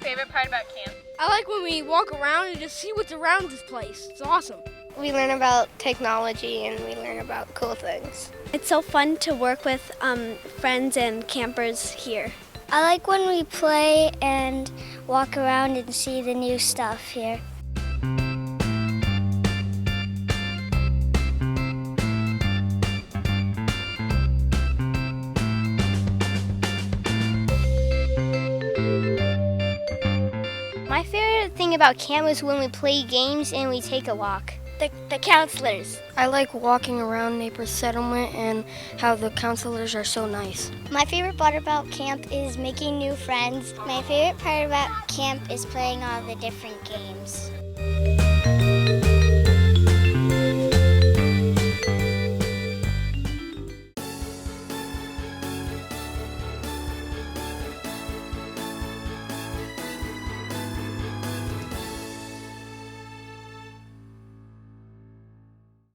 favorite part about camp? I like when we walk around and just see what's around this place. It's awesome. We learn about technology and we learn about cool things. It's so fun to work with friends and campers here. I like when we play and walk around and see the new stuff here. My favorite thing about camp is when we play games and we take a walk. The counselors. I like walking around Naples Settlement and how the counselors are so nice. My favorite part about camp is making new friends. My favorite part about camp is playing all the different games.